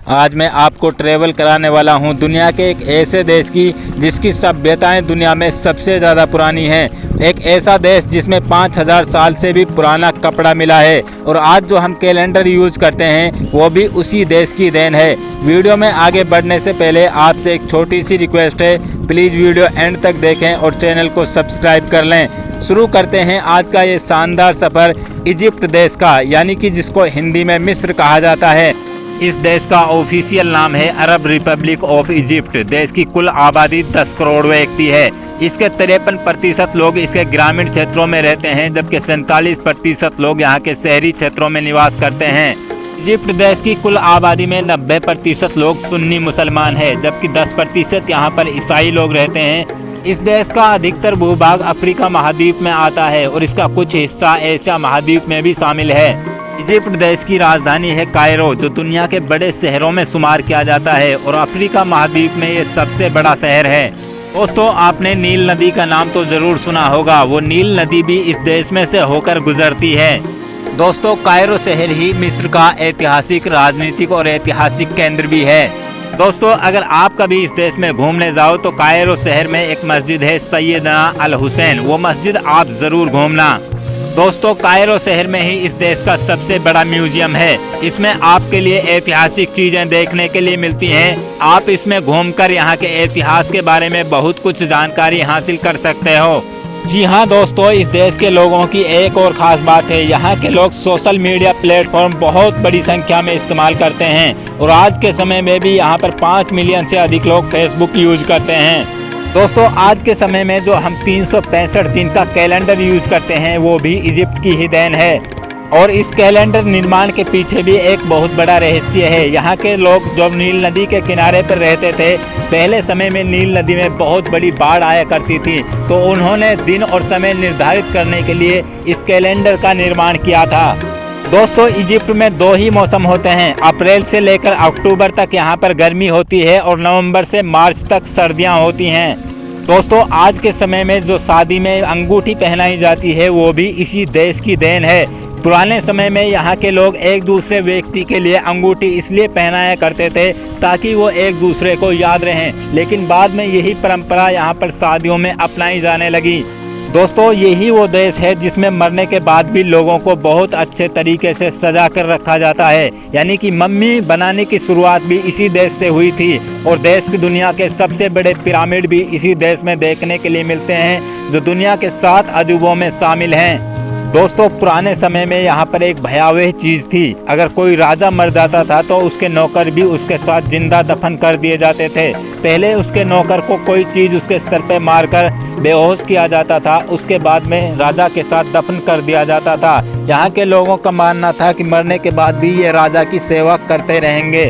आज मैं आपको ट्रेवल कराने वाला हूं दुनिया के एक ऐसे देश की जिसकी सभ्यताएं दुनिया में सबसे ज़्यादा पुरानी हैं। एक ऐसा देश जिसमें 5000 साल से भी पुराना कपड़ा मिला है और आज जो हम कैलेंडर यूज करते हैं वो भी उसी देश की देन है। वीडियो में आगे बढ़ने से पहले आपसे एक छोटी सी रिक्वेस्ट है, प्लीज़ वीडियो एंड तक देखें और चैनल को सब्सक्राइब कर लें। शुरू करते हैं आज का ये शानदार सफ़र इजिप्ट देश का, यानी कि जिसको हिंदी में मिस्र कहा जाता है। इस देश का ऑफिशियल नाम है अरब रिपब्लिक ऑफ इजिप्ट। देश की कुल आबादी 10 करोड़ व्यक्ति है। इसके 53% लोग इसके ग्रामीण क्षेत्रों में रहते हैं, जबकि 47% लोग यहाँ के शहरी क्षेत्रों में निवास करते हैं। इजिप्ट देश की कुल आबादी में 90% लोग सुन्नी मुसलमान हैं, जबकि 10% यहाँ पर ईसाई लोग रहते हैं। इस देश का अधिकतर भूभाग अफ्रीका महाद्वीप में आता है और इसका कुछ हिस्सा एशिया महाद्वीप में भी शामिल है। इजिप्ट देश की राजधानी है कायरो, जो दुनिया के बड़े शहरों में शुमार किया जाता है और अफ्रीका महाद्वीप में ये सबसे बड़ा शहर है। दोस्तों, आपने नील नदी का नाम तो जरूर सुना होगा। वो नील नदी भी इस देश में से होकर गुजरती है। दोस्तों, कायरो शहर ही मिस्र का ऐतिहासिक, राजनीतिक और ऐतिहासिक केंद्र भी है। दोस्तों, अगर आप कभी इस देश में घूमने जाओ तो कायरो शहर में एक मस्जिद है सैयदना अल हुसैन, वो मस्जिद आप जरूर घूमना। दोस्तों, कायरो शहर में ही इस देश का सबसे बड़ा म्यूजियम है। इसमें आपके लिए ऐतिहासिक चीजें देखने के लिए मिलती हैं। आप इसमें घूमकर यहाँ के इतिहास के बारे में बहुत कुछ जानकारी हासिल कर सकते हो। जी हाँ दोस्तों, इस देश के लोगों की एक और ख़ास बात है, यहाँ के लोग सोशल मीडिया प्लेटफॉर्म बहुत बड़ी संख्या में इस्तेमाल करते हैं और आज के समय में भी यहाँ पर 5 मिलियन से अधिक लोग फेसबुक यूज करते हैं। दोस्तों, आज के समय में जो हम 365 दिन का कैलेंडर यूज करते हैं वो भी इजिप्ट की ही देन है और इस कैलेंडर निर्माण के पीछे भी एक बहुत बड़ा रहस्य है। यहाँ के लोग जो नील नदी के किनारे पर रहते थे, पहले समय में नील नदी में बहुत बड़ी बाढ़ आया करती थी, तो उन्होंने दिन और समय निर्धारित करने के लिए इस कैलेंडर का निर्माण किया था। दोस्तों, इजिप्ट में 2 ही मौसम होते हैं। अप्रैल से लेकर अक्टूबर तक यहाँ पर गर्मी होती है और नवंबर से मार्च तक सर्दियाँ होती हैं। दोस्तों, आज के समय में जो शादी में अंगूठी पहनाई जाती है वो भी इसी देश की देन है। पुराने समय में यहाँ के लोग एक दूसरे व्यक्ति के लिए अंगूठी इसलिए पहनाया करते थे ताकि वो एक दूसरे को याद रहें, लेकिन बाद में यही परंपरा यहाँ पर शादियों में अपनाई जाने लगी। दोस्तों, यही वो देश है जिसमें मरने के बाद भी लोगों को बहुत अच्छे तरीके से सजा कर रखा जाता है, यानी कि मम्मी बनाने की शुरुआत भी इसी देश से हुई थी और देश की दुनिया के सबसे बड़े पिरामिड भी इसी देश में देखने के लिए मिलते हैं, जो दुनिया के 7 अजूबों में शामिल हैं। दोस्तों, पुराने समय में यहाँ पर एक भयावह चीज़ थी। अगर कोई राजा मर जाता था तो उसके नौकर भी उसके साथ जिंदा दफन कर दिए जाते थे। पहले उसके नौकर को कोई चीज़ उसके सर पे मारकर बेहोश किया जाता था, उसके बाद में राजा के साथ दफन कर दिया जाता था। यहाँ के लोगों का मानना था कि मरने के बाद भी ये राजा की सेवा करते रहेंगे।